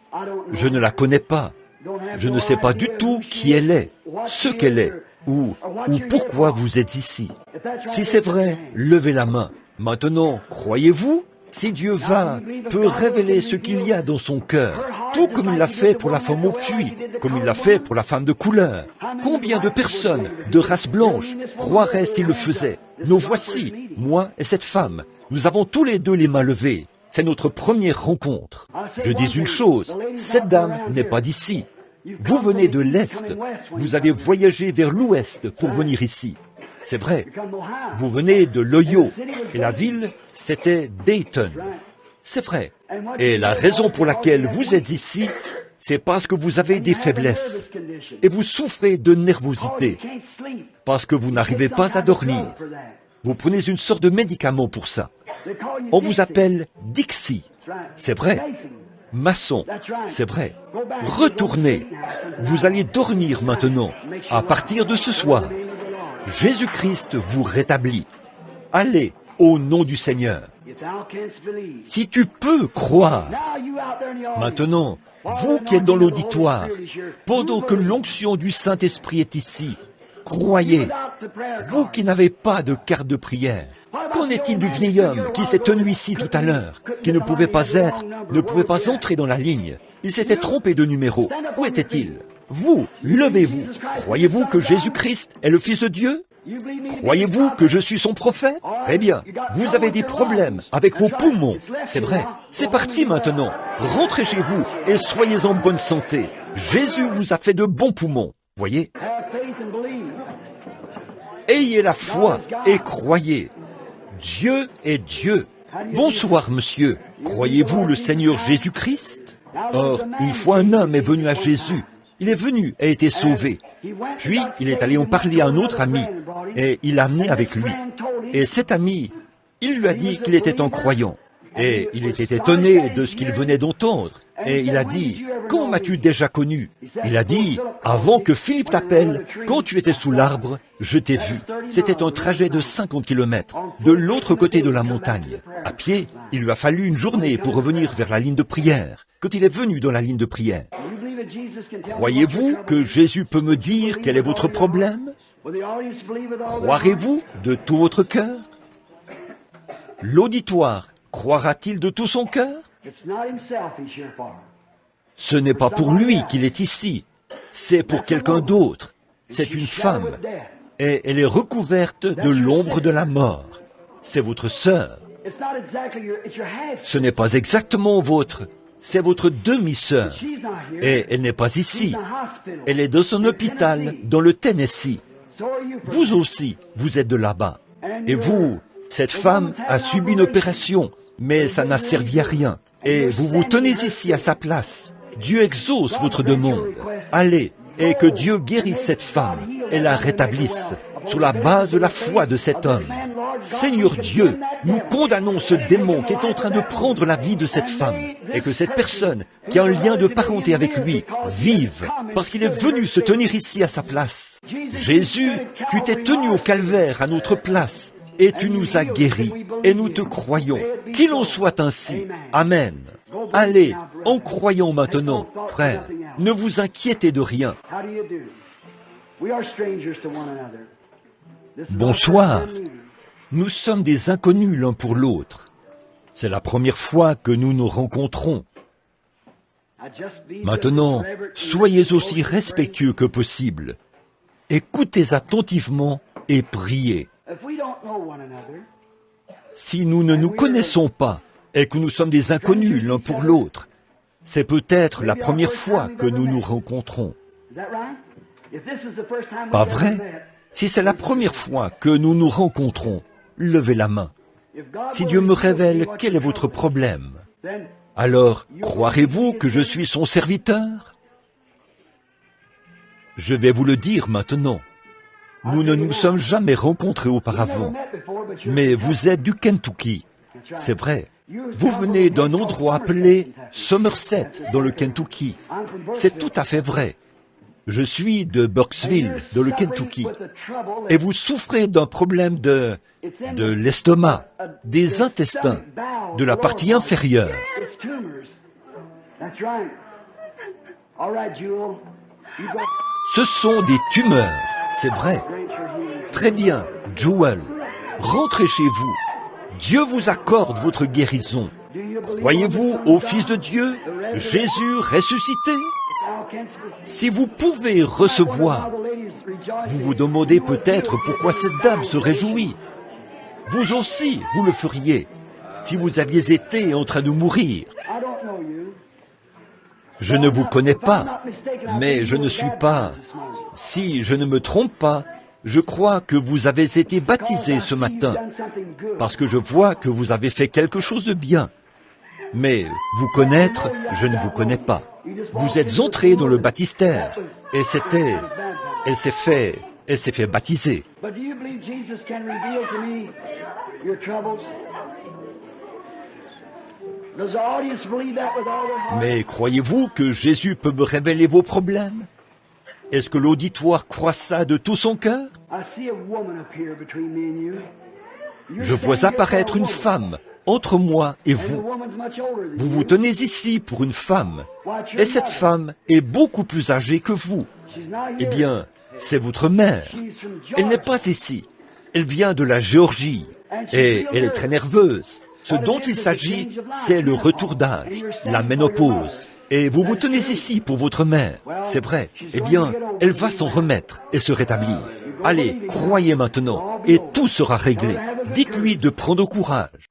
Je ne la connais pas. Je ne sais pas du tout qui elle est, ce qu'elle est, ou pourquoi vous êtes ici. Si c'est vrai, levez la main. Maintenant, croyez-vous? Si Dieu peut révéler ce qu'il y a dans son cœur, tout comme il l'a fait pour la femme au puits, comme il l'a fait pour la femme de couleur. Combien de personnes de race blanche croiraient s'il le faisait? Nous voici, moi et cette femme. Nous avons tous les deux les mains levées. C'est notre première rencontre. Je dis une chose, cette dame n'est pas d'ici. Vous venez de l'Est. Vous avez voyagé vers l'Ouest pour venir ici. C'est vrai. Vous venez de l'Ohio. Et la ville, c'était Dayton. C'est vrai. Et la raison pour laquelle vous êtes ici, c'est parce que vous avez des faiblesses. Et vous souffrez de nervosité. Parce que vous n'arrivez pas à dormir. Vous prenez une sorte de médicament pour ça. On vous appelle Dixie. C'est vrai. Maçon. C'est vrai. Retournez. Vous allez dormir maintenant, à partir de ce soir. Jésus-Christ vous rétablit. Allez au nom du Seigneur. Si tu peux croire, maintenant, vous qui êtes dans l'auditoire, pendant que l'onction du Saint-Esprit est ici, croyez, vous qui n'avez pas de carte de prière. Qu'en est-il du vieil homme qui s'est tenu ici tout à l'heure, qui ne pouvait pas entrer dans la ligne? Il s'était trompé de numéro. Où était-il? Vous, levez-vous. Croyez-vous que Jésus-Christ est le Fils de Dieu? Croyez-vous que je suis son prophète? Eh bien, vous avez des problèmes avec vos poumons. C'est vrai. C'est parti maintenant. Rentrez chez vous et soyez en bonne santé. Jésus vous a fait de bons poumons. Voyez? Ayez la foi et croyez. Dieu est Dieu. Bonsoir, monsieur. Croyez-vous le Seigneur Jésus-Christ? Or, une fois un homme est venu à Jésus. Il est venu et a été sauvé. Puis, il est allé en parler à un autre ami, et il l'a amené avec lui. Et cet ami, il lui a dit qu'il était un croyant. Et il était étonné de ce qu'il venait d'entendre. Et il a dit, « Quand m'as-tu déjà connu ?» Il a dit, « Avant que Philippe t'appelle, quand tu étais sous l'arbre, je t'ai vu. » C'était un trajet de 50 kilomètres, de l'autre côté de la montagne. À pied, il lui a fallu une journée pour revenir vers la ligne de prière, quand il est venu dans la ligne de prière. Croyez-vous que Jésus peut me dire quel est votre problème? Croirez-vous de tout votre cœur? L'auditoire croira-t-il de tout son cœur? Ce n'est pas pour lui qu'il est ici, c'est pour quelqu'un d'autre. C'est une femme, et elle est recouverte de l'ombre de la mort. C'est votre sœur. Ce n'est pas exactement c'est votre demi-sœur. Et elle n'est pas ici. Elle est dans son hôpital, dans le Tennessee. Vous aussi, vous êtes de là-bas. Et vous, cette femme a subi une opération, mais ça n'a servi à rien. Et vous vous tenez ici à sa place. Dieu exauce votre demande. Allez, et que Dieu guérisse cette femme et la rétablisse sur la base de la foi de cet homme. Seigneur Dieu, nous condamnons ce démon qui est en train de prendre la vie de cette femme et que cette personne qui a un lien de parenté avec lui vive parce qu'il est venu se tenir ici à sa place. Jésus, tu t'es tenu au calvaire à notre place et tu nous as guéris et nous te croyons. Qu'il en soit ainsi. Amen. Allez, en croyant maintenant, frères, ne vous inquiétez de rien. Bonsoir. Nous sommes des inconnus l'un pour l'autre. C'est la première fois que nous nous rencontrons. Maintenant, soyez aussi respectueux que possible. Écoutez attentivement et priez. Si nous ne nous connaissons pas et que nous sommes des inconnus l'un pour l'autre, c'est peut-être la première fois que nous nous rencontrons. Pas vrai? Si c'est la première fois que nous nous rencontrons, levez la main. Si Dieu me révèle quel est votre problème, alors croirez-vous que je suis son serviteur? Je vais vous le dire maintenant. Nous ne nous sommes jamais rencontrés auparavant, mais vous êtes du Kentucky. C'est vrai. Vous venez d'un endroit appelé Somerset, dans le Kentucky. C'est tout à fait vrai. Je suis de Burkesville, dans le Kentucky. Et vous souffrez d'un problème de l'estomac, des intestins, de la partie inférieure. Ce sont des tumeurs, c'est vrai. Très bien, Joel, rentrez chez vous. Dieu vous accorde votre guérison. Croyez-vous au Fils de Dieu, Jésus ressuscité? Si vous pouvez recevoir, vous vous demandez peut-être pourquoi cette dame se réjouit. Vous aussi, vous le feriez, si vous aviez été en train de mourir. Je ne vous connais pas, mais je ne suis pas. Si je ne me trompe pas, je crois que vous avez été baptisé ce matin, parce que je vois que vous avez fait quelque chose de bien. Mais vous connaître, je ne vous connais pas. Vous êtes entré dans le baptistère, et elle s'est fait baptiser. Mais croyez-vous que Jésus peut me révéler vos problèmes? Est-ce que l'auditoire croit ça de tout son cœur? Je vois apparaître une femme entre moi et vous. Vous vous tenez ici pour une femme, et cette femme est beaucoup plus âgée que vous. Eh bien, c'est votre mère. Elle n'est pas ici. Elle vient de la Géorgie, et elle est très nerveuse. Ce dont il s'agit, c'est le retour d'âge, la ménopause. Et vous vous tenez ici pour votre mère, c'est vrai. Eh bien, elle va s'en remettre et se rétablir. Allez, croyez maintenant, et tout sera réglé. Dites-lui de prendre courage.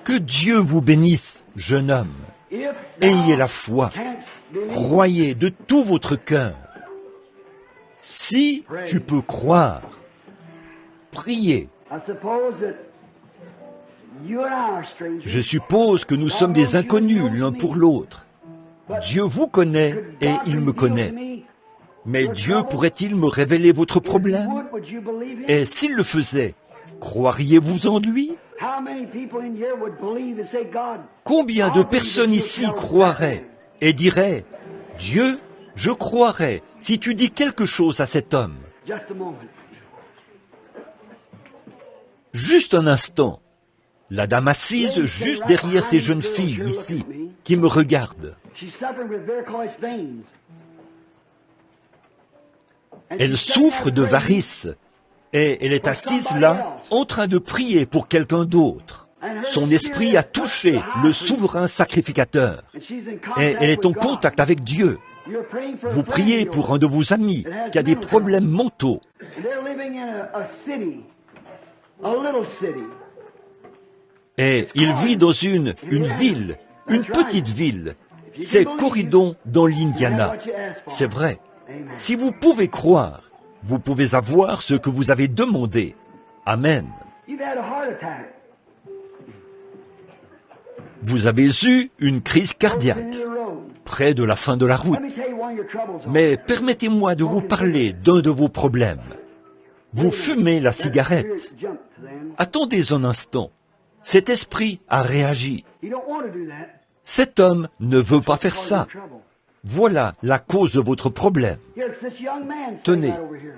Que Dieu vous bénisse, jeune homme. Ayez la foi. Croyez de tout votre cœur. Si tu peux croire, priez. Je suppose que nous sommes des inconnus l'un pour l'autre. Dieu vous connaît et il me connaît. Mais Dieu pourrait-il me révéler votre problème? Et s'il le faisait, croiriez-vous en lui? Combien de personnes ici croiraient et diraient, Dieu, je croirais si tu dis quelque chose à cet homme? Juste un instant. La dame assise juste derrière ces jeunes filles ici, qui me regardent. Elle souffre de varices et elle est assise là en train de prier pour quelqu'un d'autre. Son esprit a touché le souverain sacrificateur et elle est en contact avec Dieu. Vous priez pour un de vos amis qui a des problèmes mentaux. Et il vit dans une ville, une petite ville. C'est Corridon dans l'Indiana. C'est vrai. Si vous pouvez croire, vous pouvez avoir ce que vous avez demandé. Amen. Vous avez eu une crise cardiaque, près de la fin de la route. Mais permettez-moi de vous parler d'un de vos problèmes. Vous fumez la cigarette. Attendez un instant. Cet esprit a réagi. Cet homme ne veut pas faire ça. Voilà la cause de votre problème. Tenez,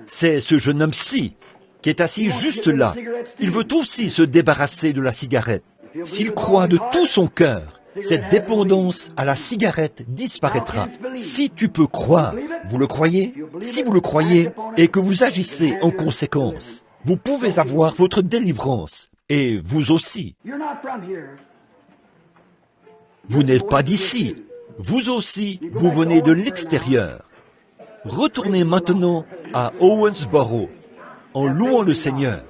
c'est ce jeune homme-ci qui est assis juste là. Il veut aussi se débarrasser de la cigarette. S'il croit de tout son cœur Cette dépendance à la cigarette disparaîtra. Si tu peux croire, vous le croyez? Si vous le croyez et que vous agissez en conséquence, vous pouvez avoir votre délivrance. Et vous aussi. Vous n'êtes pas d'ici. Vous aussi, vous venez de l'extérieur. Retournez maintenant à Owensboro en louant le Seigneur.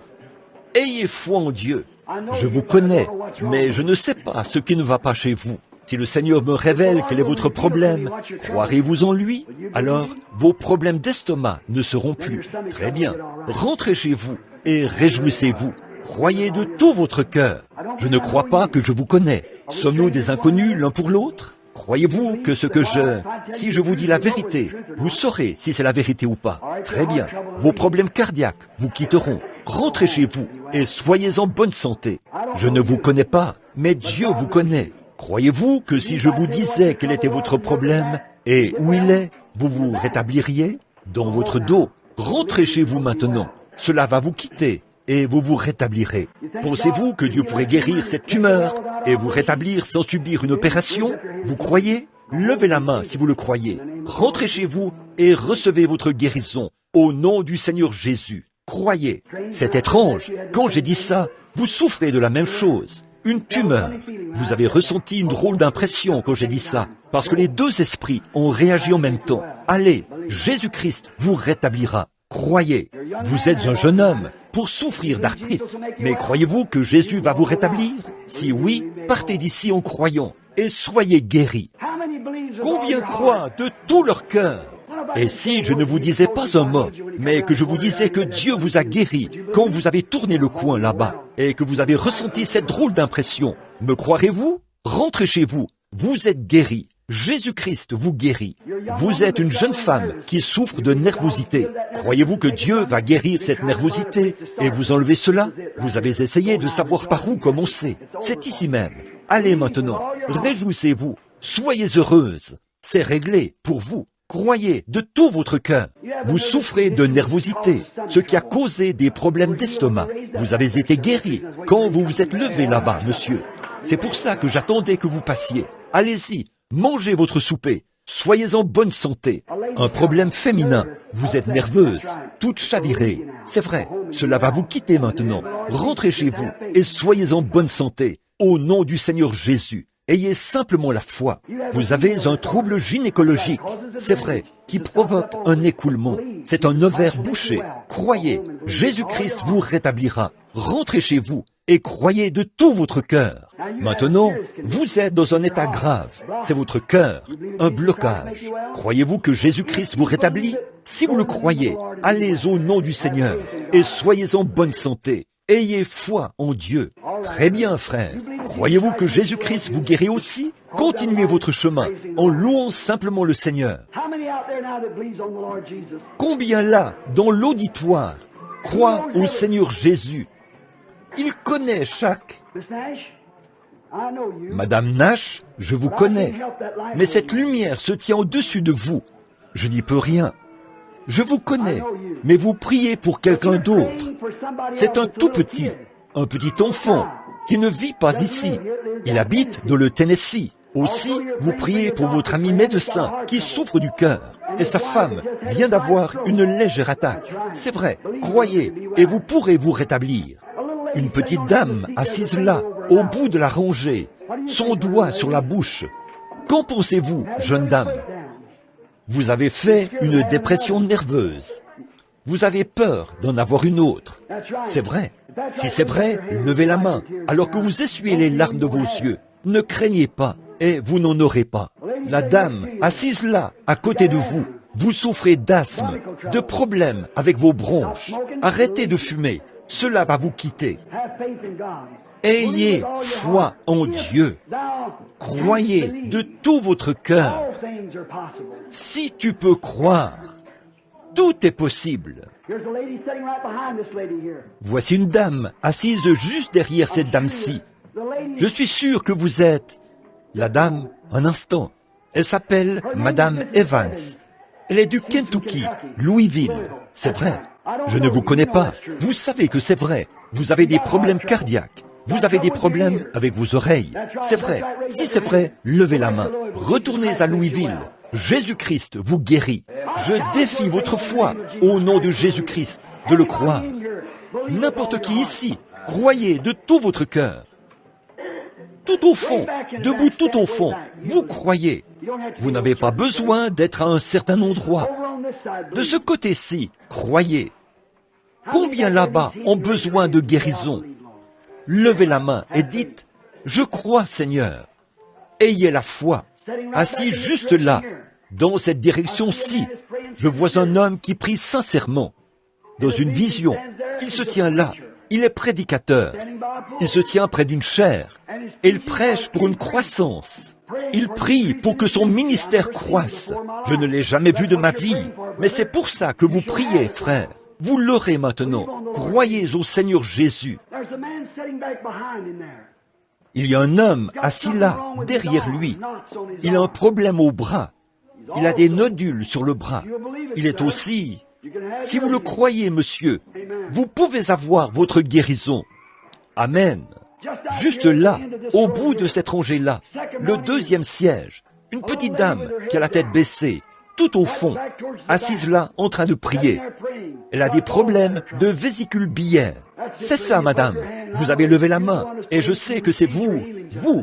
Ayez foi en Dieu. Je vous connais, mais je ne sais pas ce qui ne va pas chez vous. Si le Seigneur me révèle quel est votre problème, croirez-vous en lui? Alors, vos problèmes d'estomac ne seront plus. Très bien. Rentrez chez vous et réjouissez-vous. Croyez de tout votre cœur. Je ne crois pas que je vous connais. Sommes-nous des inconnus l'un pour l'autre? Croyez-vous que si je vous dis la vérité, vous saurez si c'est la vérité ou pas? Très bien. Vos problèmes cardiaques vous quitteront. Rentrez chez vous et soyez en bonne santé. Je ne vous connais pas, mais Dieu vous connaît. Croyez-vous que si je vous disais quel était votre problème et où il est, vous vous rétabliriez? Dans votre dos. Rentrez chez vous maintenant. Cela va vous quitter et vous vous rétablirez. Pensez-vous que Dieu pourrait guérir cette tumeur et vous rétablir sans subir une opération? Vous croyez? Levez la main si vous le croyez. Rentrez chez vous et recevez votre guérison au nom du Seigneur Jésus. Croyez. C'est étrange. Quand j'ai dit ça, vous souffrez de la même chose. Une tumeur. Vous avez ressenti une drôle d'impression quand j'ai dit ça, parce que les deux esprits ont réagi en même temps. Allez, Jésus-Christ vous rétablira. Croyez. Vous êtes un jeune homme pour souffrir d'arthrite. Mais croyez-vous que Jésus va vous rétablir? Si oui, partez d'ici en croyant et soyez guéris. Combien croient de tout leur cœur? Et si je ne vous disais pas un mot, mais que je vous disais que Dieu vous a guéri quand vous avez tourné le coin là-bas et que vous avez ressenti cette drôle d'impression, me croirez-vous? Rentrez chez vous, vous êtes guéris. Jésus-Christ vous guérit. Vous êtes une jeune femme qui souffre de nervosité. Croyez-vous que Dieu va guérir cette nervosité et vous enlever cela? Vous avez essayé de savoir par où commencer. C'est ici même. Allez maintenant, réjouissez-vous, soyez heureuse. C'est réglé pour vous. Croyez de tout votre cœur. Vous souffrez de nervosité, ce qui a causé des problèmes d'estomac. Vous avez été guéri quand vous vous êtes levé là-bas, monsieur. C'est pour ça que j'attendais que vous passiez. Allez-y, mangez votre souper. Soyez en bonne santé. Un problème féminin. Vous êtes nerveuse, toute chavirée. C'est vrai, cela va vous quitter maintenant. Rentrez chez vous et soyez en bonne santé. Au nom du Seigneur Jésus. Ayez simplement la foi. Vous avez un trouble gynécologique, c'est vrai, qui provoque un écoulement. C'est un ovaire bouché. Croyez, Jésus-Christ vous rétablira. Rentrez chez vous et croyez de tout votre cœur. Maintenant, vous êtes dans un état grave. C'est votre cœur, un blocage. Croyez-vous que Jésus-Christ vous rétablit? Si vous le croyez, allez au nom du Seigneur et soyez en bonne santé. Ayez foi en Dieu. Très bien, frère. Croyez-vous que Jésus-Christ vous guérit aussi? Continuez votre chemin en louant simplement le Seigneur. Combien là, dans l'auditoire, croient au Seigneur Jésus? Il connaît chaque... Madame Nash, je vous connais, mais cette lumière se tient au-dessus de vous. Je n'y peux rien. Je vous connais, mais vous priez pour quelqu'un d'autre. C'est un petit enfant, qui ne vit pas ici. Il habite dans le Tennessee. Aussi, vous priez pour votre ami médecin qui souffre du cœur. Et sa femme vient d'avoir une légère attaque. C'est vrai, croyez, et vous pourrez vous rétablir. Une petite dame assise là, au bout de la rangée, son doigt sur la bouche. Qu'en pensez-vous, jeune dame? Vous avez fait une dépression nerveuse. Vous avez peur d'en avoir une autre. C'est vrai. Si c'est vrai, levez la main, alors que vous essuyez les larmes de vos yeux. Ne craignez pas, et vous n'en aurez pas. La dame, assise là, à côté de vous, vous souffrez d'asthme, de problèmes avec vos bronches. Arrêtez de fumer, cela va vous quitter. Ayez foi en Dieu. Croyez de tout votre cœur. Si tu peux croire, tout est possible. Voici une dame assise juste derrière cette dame-ci. Je suis sûr que vous êtes... La dame, un instant. Elle s'appelle Madame Evans. Elle est du Kentucky, Louisville. C'est vrai. Je ne vous connais pas. Vous savez que c'est vrai. Vous avez des problèmes cardiaques. Vous avez des problèmes avec vos oreilles. C'est vrai. Si c'est vrai, levez la main. Retournez à Louisville. Jésus-Christ vous guérit. Je défie votre foi au nom de Jésus-Christ de le croire. N'importe qui ici, croyez de tout votre cœur. Tout au fond, debout tout au fond, vous croyez. Vous n'avez pas besoin d'être à un certain endroit. De ce côté-ci, croyez. Combien là-bas ont besoin de guérison? Levez la main et dites, « Je crois, Seigneur. » Ayez la foi. Assis juste là, dans cette direction-ci, je vois un homme qui prie sincèrement. Dans une vision, il se tient là. Il est prédicateur. Il se tient près d'une chaire. Et il prêche pour une croissance. Il prie pour que son ministère croisse. Je ne l'ai jamais vu de ma vie. Mais c'est pour ça que vous priez, frère. Vous l'aurez maintenant. Croyez au Seigneur Jésus. Il y a un homme assis là, derrière lui. Il a un problème au bras. Il a des nodules sur le bras. Il est aussi... Si vous le croyez, monsieur, vous pouvez avoir votre guérison. Amen. Juste là, au bout de cette rangée-là, le deuxième siège, une petite dame qui a la tête baissée, tout au fond, assise là, en train de prier. Elle a des problèmes de vésicule biliaire. C'est ça, madame. Vous avez levé la main, et je sais que c'est vous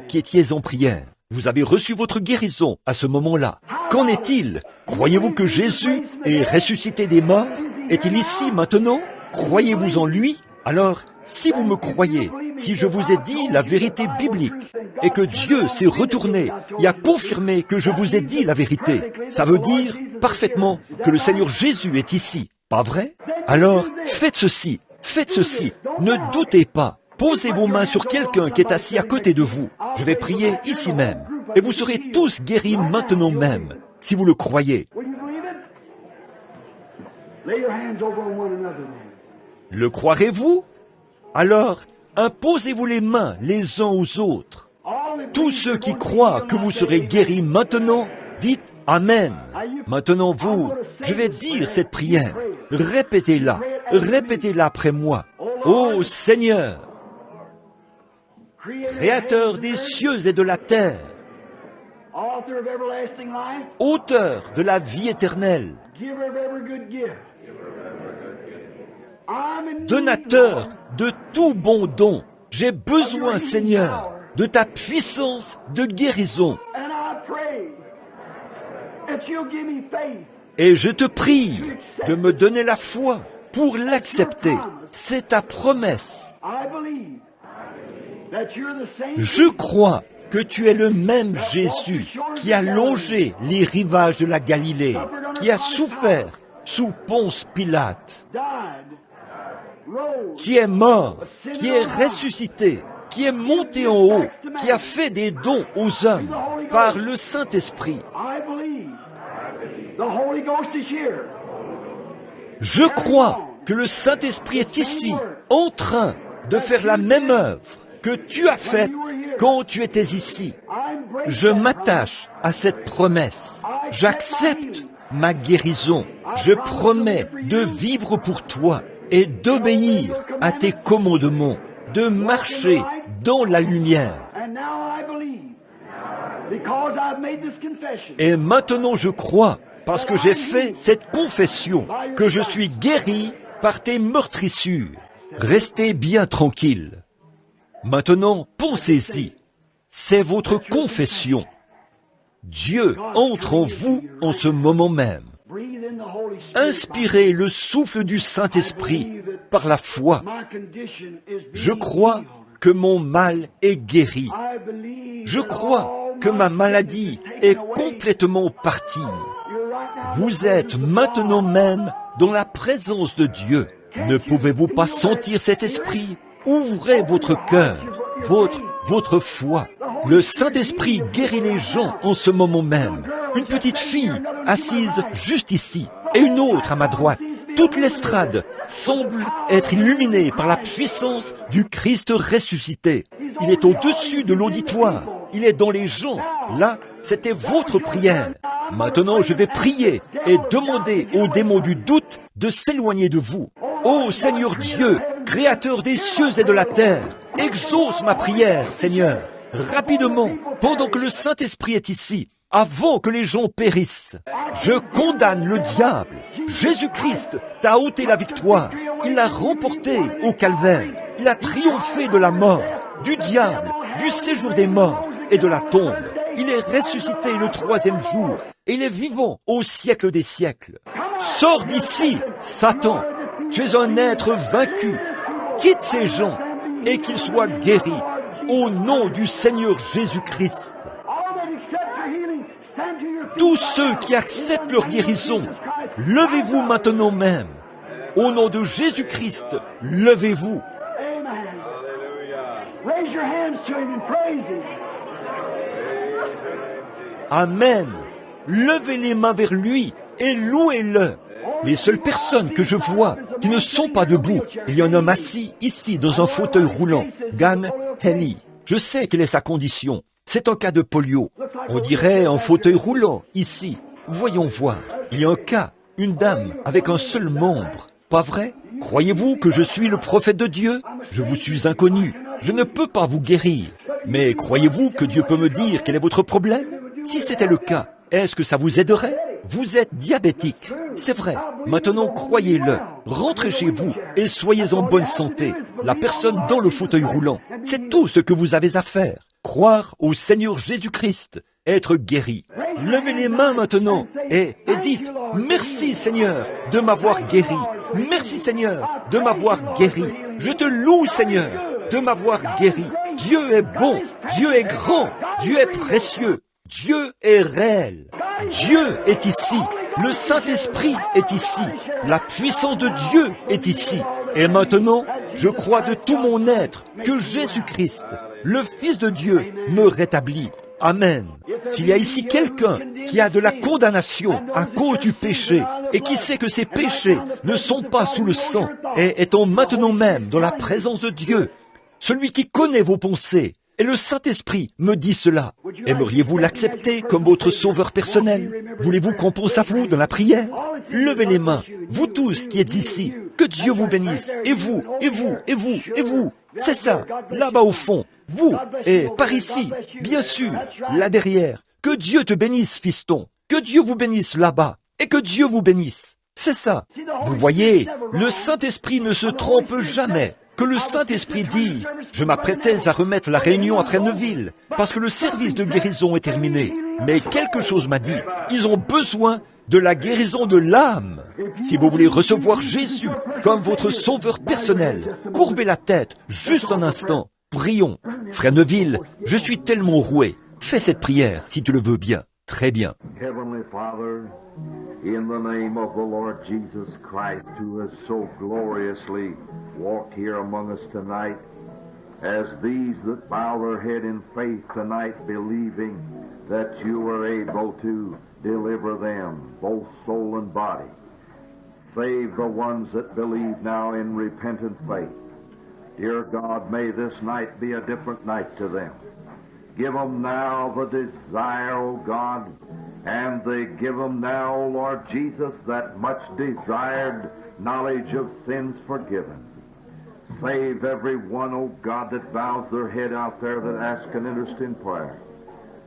qui étiez en prière. Vous avez reçu votre guérison à ce moment-là. Qu'en est-il? Croyez-vous que Jésus est ressuscité des morts? Est-il ici maintenant? Croyez-vous en lui? Alors, si vous me croyez, si je vous ai dit la vérité biblique, et que Dieu s'est retourné et a confirmé que je vous ai dit la vérité, ça veut dire parfaitement que le Seigneur Jésus est ici, pas vrai? Alors, faites ceci, ne doutez pas. Posez vos mains sur quelqu'un qui est assis à côté de vous. Je vais prier ici même. Et vous serez tous guéris maintenant même, si vous le croyez. Le croirez-vous? Alors, imposez-vous les mains les uns aux autres. Tous ceux qui croient que vous serez guéris maintenant, dites Amen. Maintenant vous, je vais dire cette prière. Répétez-la après moi. Ô Seigneur, Créateur des cieux et de la terre, Auteur de la vie éternelle, Donateur de tout bon don, j'ai besoin, Seigneur, de ta puissance de guérison. Et je te prie de me donner la foi pour l'accepter. C'est ta promesse. Je crois que tu es le même Jésus qui a longé les rivages de la Galilée, qui a souffert sous Ponce Pilate, qui est mort, qui est ressuscité, qui est monté en haut, qui a fait des dons aux hommes par le Saint-Esprit. Je crois que le Saint-Esprit est ici, en train de faire la même œuvre que tu as faite quand tu étais ici. Je m'attache à cette promesse. J'accepte ma guérison. Je promets de vivre pour toi et d'obéir à tes commandements, de marcher dans la lumière. Et maintenant je crois, parce que j'ai fait cette confession, que je suis guéri par tes meurtrissures. Restez bien tranquille. Maintenant, pensez-y. C'est votre confession. Dieu entre en vous en ce moment même. Inspirez le souffle du Saint-Esprit par la foi. Je crois que mon mal est guéri. Je crois que ma maladie est complètement partie. Vous êtes maintenant même dans la présence de Dieu. Ne pouvez-vous pas sentir cet esprit? Ouvrez votre cœur, votre foi. Le Saint-Esprit guérit les gens en ce moment même. Une petite fille assise juste ici et une autre à ma droite. Toute l'estrade semble être illuminée par la puissance du Christ ressuscité. Il est au-dessus de l'auditoire. Il est dans les gens. Là, c'était votre prière. Maintenant, je vais prier et demander aux démons du doute de s'éloigner de vous. Ô Seigneur Dieu, Créateur des cieux et de la terre, exauce ma prière, Seigneur, rapidement, pendant que le Saint-Esprit est ici, avant que les gens périssent. Je condamne le diable. Jésus-Christ t'a ôté la victoire. Il l'a remporté au calvaire. Il a triomphé de la mort, du diable, du séjour des morts et de la tombe. Il est ressuscité le troisième jour et il est vivant au siècle des siècles. Sors d'ici, Satan. Tu es un être vaincu. Quitte ces gens et qu'ils soient guéris au nom du Seigneur Jésus-Christ. Tous ceux qui acceptent leur guérison, levez-vous maintenant même. Au nom de Jésus-Christ, levez-vous. Amen. Levez les mains vers lui et louez-le. Les seules personnes que je vois qui ne sont pas debout, il y a un homme assis ici dans un fauteuil roulant, Gan Henny. Je sais quelle est sa condition. C'est un cas de polio. On dirait un fauteuil roulant ici. Voyons voir. Il y a un cas, une dame avec un seul membre. Pas vrai? Croyez-vous que je suis le prophète de Dieu? Je vous suis inconnu. Je ne peux pas vous guérir. Mais croyez-vous que Dieu peut me dire quel est votre problème? Si c'était le cas, est-ce que ça vous aiderait? Vous êtes diabétique. C'est vrai. Maintenant, croyez-le. Rentrez chez vous et soyez en bonne santé. La personne dans le fauteuil roulant, c'est tout ce que vous avez à faire. Croire au Seigneur Jésus-Christ, être guéri. Levez les mains maintenant et dites « Merci Seigneur de m'avoir guéri. Merci Seigneur de m'avoir guéri. Je te loue Seigneur de m'avoir guéri. Dieu est bon, Dieu est grand, Dieu est précieux, Dieu est réel. Dieu est ici, le Saint-Esprit est ici, la puissance de Dieu est ici. Et maintenant, je crois de tout mon être que Jésus-Christ, le Fils de Dieu, me rétablit. Amen. S'il y a ici quelqu'un qui a de la condamnation à cause du péché et qui sait que ses péchés ne sont pas sous le sang et étant maintenant même dans la présence de Dieu, celui qui connaît vos pensées, et le Saint-Esprit me dit cela. Aimeriez-vous l'accepter comme votre sauveur personnel? Voulez-vous qu'on pense à vous dans la prière? Levez les mains, vous tous qui êtes ici. Que Dieu vous bénisse. Et vous, et vous, et vous, et vous. C'est ça, là-bas au fond. Vous, et par ici, bien sûr, là derrière. Que Dieu te bénisse, fiston. Que Dieu vous bénisse là-bas. Et que Dieu vous bénisse. C'est ça. Vous voyez, le Saint-Esprit ne se trompe jamais. Que le Saint-Esprit dit, je m'apprêtais à remettre la réunion à Fresneville, parce que le service de guérison est terminé. Mais quelque chose m'a dit, ils ont besoin de la guérison de l'âme. Si vous voulez recevoir Jésus comme votre sauveur personnel, courbez la tête, juste un instant. Prions. Fresneville, je suis tellement roué. Fais cette prière, si tu le veux bien. Très bien. Heavenly Father, in the name of the Lord Jesus Christ, who has so gloriously walked here among us tonight, as these that bow their head in faith tonight, believing that you are able to deliver them, both soul and body. Save the ones that believe now in repentant faith. Dear God, may this night be a different night to them. Give them now the desire, O God, and they give them now, O Lord Jesus, that much desired knowledge of sins forgiven. Save every one, O God, that bows their head out there that asks an interest in prayer.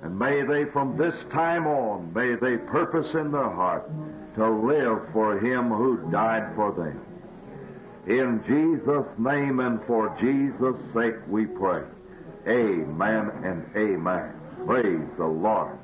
And may they from this time on, may they purpose in their heart to live for Him who died for them. In Jesus' name and for Jesus' sake we pray. Amen and amen. Praise the Lord.